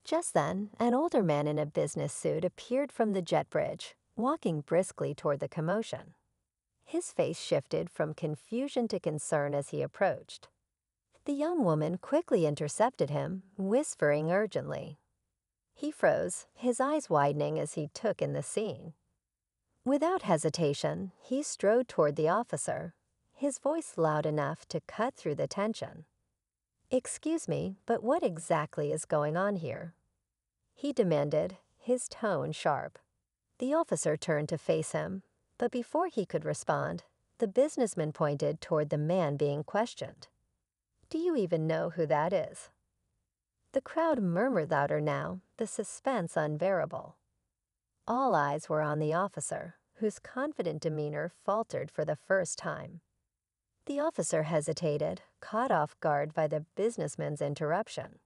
Just then, an older man in a business suit appeared from the jet bridge, walking briskly toward the commotion. His face shifted from confusion to concern as he approached. The young woman quickly intercepted him, whispering urgently. He froze, his eyes widening as he took in the scene. Without hesitation, he strode toward the officer, his voice loud enough to cut through the tension. "Excuse me, but what exactly is going on here?" he demanded, his tone sharp. The officer turned to face him, but before he could respond, the businessman pointed toward the man being questioned. "Do you even know who that is?" The crowd murmured louder now, the suspense unbearable. All eyes were on the officer, whose confident demeanor faltered for the first time. The officer hesitated, caught off guard by the businessman's interruption.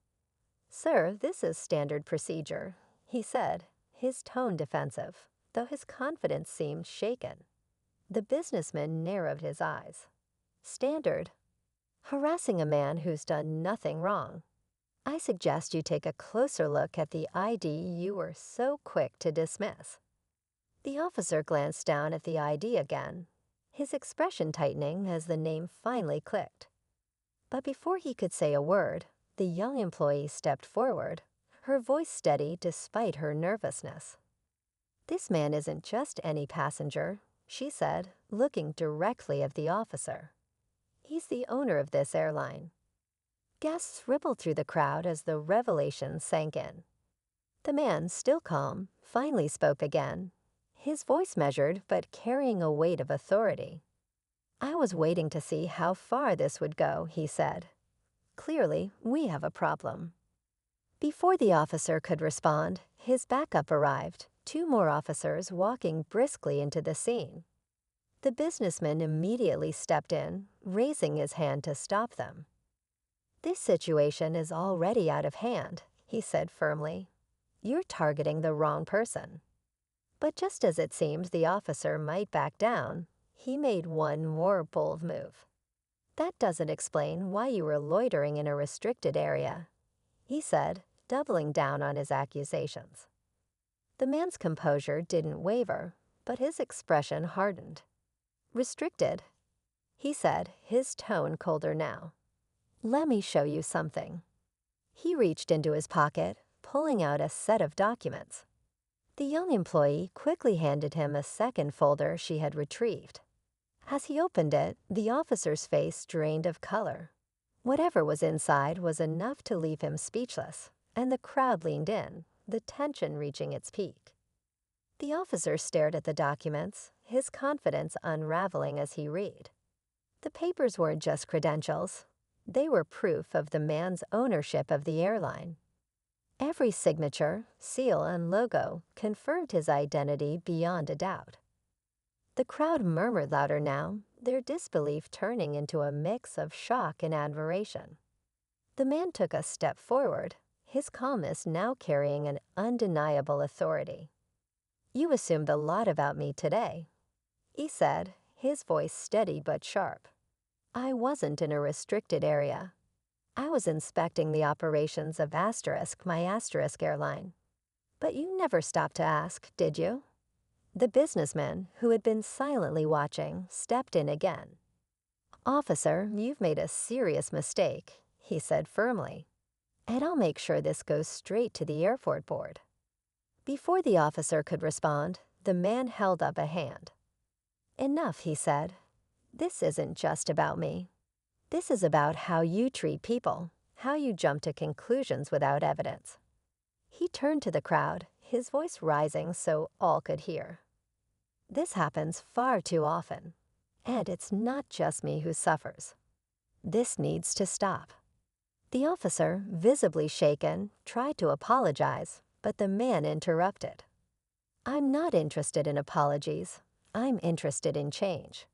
"Sir, this is standard procedure," he said, his tone defensive, though his confidence seemed shaken. The businessman narrowed his eyes. "Standard? Harassing a man who's done nothing wrong. I suggest you take a closer look at the ID you were so quick to dismiss." The officer glanced down at the ID again, his expression tightening as the name finally clicked. But before he could say a word, the young employee stepped forward, her voice steady despite her nervousness. "This man isn't just any passenger," she said, looking directly at the officer. "He's the owner of this airline." Gasps rippled through the crowd as the revelation sank in. The man, still calm, finally spoke again, his voice measured but carrying a weight of authority. "I was waiting to see how far this would go," he said. "Clearly, we have a problem." Before the officer could respond, his backup arrived, two more officers walking briskly into the scene. The businessman immediately stepped in, raising his hand to stop them. "This situation is already out of hand," he said firmly. "You're targeting the wrong person." But just as it seemed the officer might back down, he made one more bold move. "That doesn't explain why you were loitering in a restricted area," he said, doubling down on his accusations. The man's composure didn't waver, but his expression hardened. "Restricted?" he said, his tone colder now. "Let me show you something." He reached into his pocket, pulling out a set of documents. The young employee quickly handed him a second folder she had retrieved. As he opened it, the officer's face drained of color. Whatever was inside was enough to leave him speechless, and the crowd leaned in, the tension reaching its peak. The officer stared at the documents, his confidence unraveling as he read. The papers weren't just credentials. They were proof of the man's ownership of the airline. Every signature, seal, and logo confirmed his identity beyond a doubt. The crowd murmured louder now, their disbelief turning into a mix of shock and admiration. The man took a step forward, his calmness now carrying an undeniable authority. "You assumed a lot about me today," he said, his voice steady but sharp. "I wasn't in a restricted area. I was inspecting the operations of my Asterisk airline. But you never stopped to ask, did you?" The businessman, who had been silently watching, stepped in again. "Officer, you've made a serious mistake," he said firmly. "And I'll make sure this goes straight to the airport board." Before the officer could respond, the man held up a hand. "Enough," he said. "This isn't just about me. This is about how you treat people, how you jump to conclusions without evidence." He turned to the crowd, his voice rising so all could hear. "This happens far too often, and it's not just me who suffers. This needs to stop." The officer, visibly shaken, tried to apologize, but the man interrupted. "I'm not interested in apologies. I'm interested in change."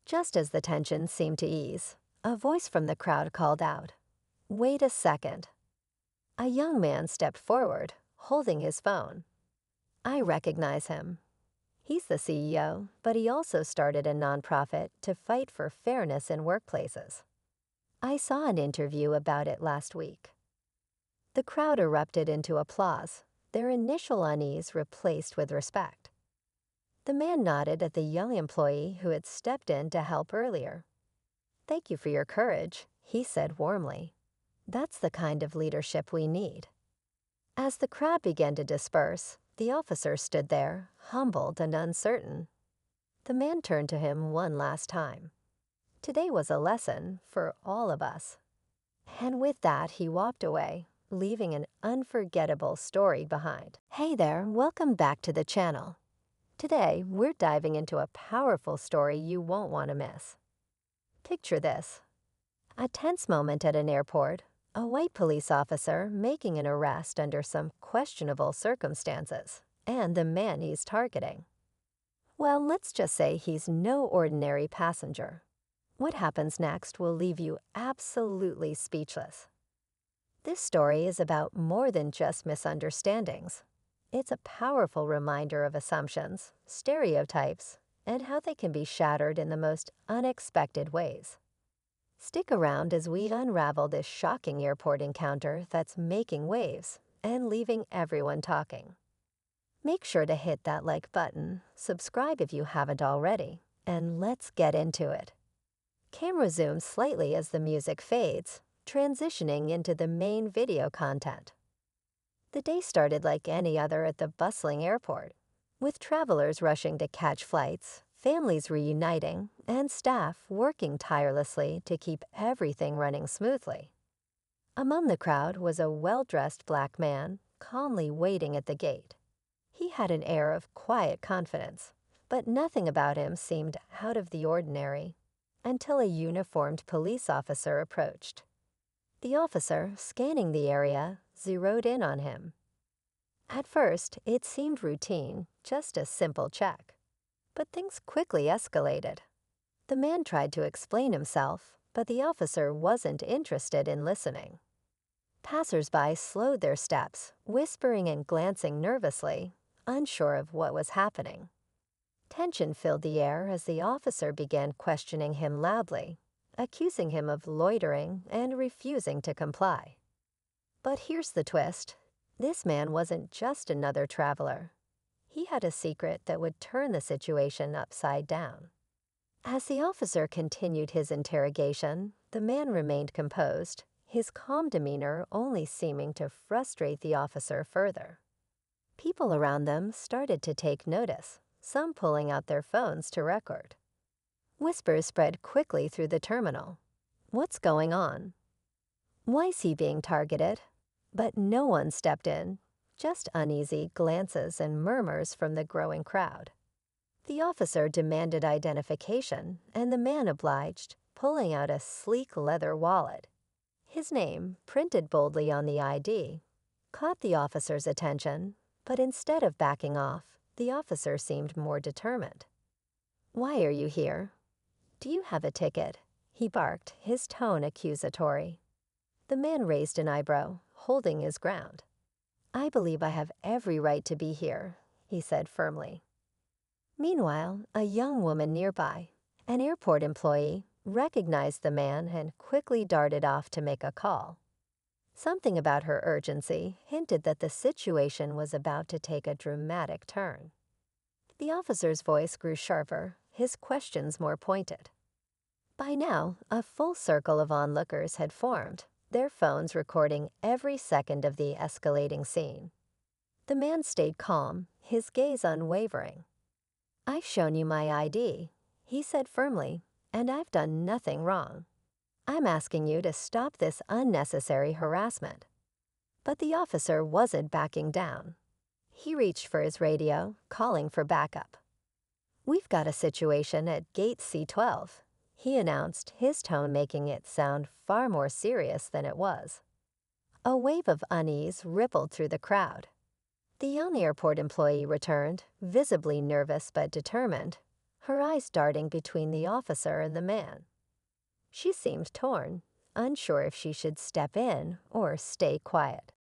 Just as the tension seemed to ease, a voice from the crowd called out, "Wait a second." A young man stepped forward, holding his phone. "I recognize him. He's the CEO, but he also started a nonprofit to fight for fairness in workplaces. I saw an interview about it last week." The The crowd erupted into applause, their initial unease replaced with respect. The man nodded at the young employee who had stepped in to help earlier. "Thank you for your courage," he said warmly. "That's the kind of leadership we need." As the crowd began to disperse, the officer stood there, humbled and uncertain. The man turned to him one last time. Today was a lesson for all of us. And with that, he walked away, leaving an unforgettable story behind. Hey there, welcome back to the channel. Today, we're diving into a powerful story you won't want to miss. Picture this. A tense moment at an airport, a white police officer making an arrest under some questionable circumstances, and the man he's targeting. Well, let's just say he's no ordinary passenger. What happens next will leave you absolutely speechless. This story is about more than just misunderstandings. It's a powerful reminder of assumptions, stereotypes, and how they can be shattered in the most unexpected ways. Stick around as we unravel this shocking airport encounter that's making waves and leaving everyone talking. Make sure to hit that like button, subscribe if you haven't already, and let's get into it. Camera zooms slightly as the music fades, transitioning into the main video content. The day started like any other at the bustling airport, with travelers rushing to catch flights, families reuniting, and staff working tirelessly to keep everything running smoothly. Among the crowd was a well-dressed black man, calmly waiting at the gate. He had an air of quiet confidence, but nothing about him seemed out of the ordinary, until a uniformed police officer approached. The officer, scanning the area, zeroed in on him. At first, it seemed routine, just a simple check. But things quickly escalated. The man tried to explain himself, but the officer wasn't interested in listening. Passers-by slowed their steps, whispering and glancing nervously, unsure of what was happening. Tension filled the air as the officer began questioning him loudly, accusing him of loitering and refusing to comply. But here's the twist. This man wasn't just another traveler. He had a secret that would turn the situation upside down. As the officer continued his interrogation, the man remained composed, his calm demeanor only seeming to frustrate the officer further. People around them started to take notice, some pulling out their phones to record. Whispers spread quickly through the terminal. What's going on? Why is he being targeted? But no one stepped in, just uneasy glances and murmurs from the growing crowd. The officer demanded identification, and the man obliged, pulling out a sleek leather wallet. His name, printed boldly on the ID, caught the officer's attention, but instead of backing off, the officer seemed more determined. "Why are you here? Do you have a ticket?" he barked, his tone accusatory. The man raised an eyebrow, holding his ground. "I believe I have every right to be here," he said firmly. Meanwhile, a young woman nearby, an airport employee, recognized the man and quickly darted off to make a call. Something about her urgency hinted that the situation was about to take a dramatic turn. The officer's voice grew sharper, his questions more pointed. By now, a full circle of onlookers had formed, their phones recording every second of the escalating scene. The man stayed calm, his gaze unwavering. "I've shown you my ID," he said firmly, "and I've done nothing wrong. I'm asking you to stop this unnecessary harassment." But the officer wasn't backing down. He reached for his radio, calling for backup. "We've got a situation at Gate C12, he announced, his tone making it sound far more serious than it was. A wave of unease rippled through the crowd. The young airport employee returned, visibly nervous but determined, her eyes darting between the officer and the man. She seemed torn, unsure if she should step in or stay quiet.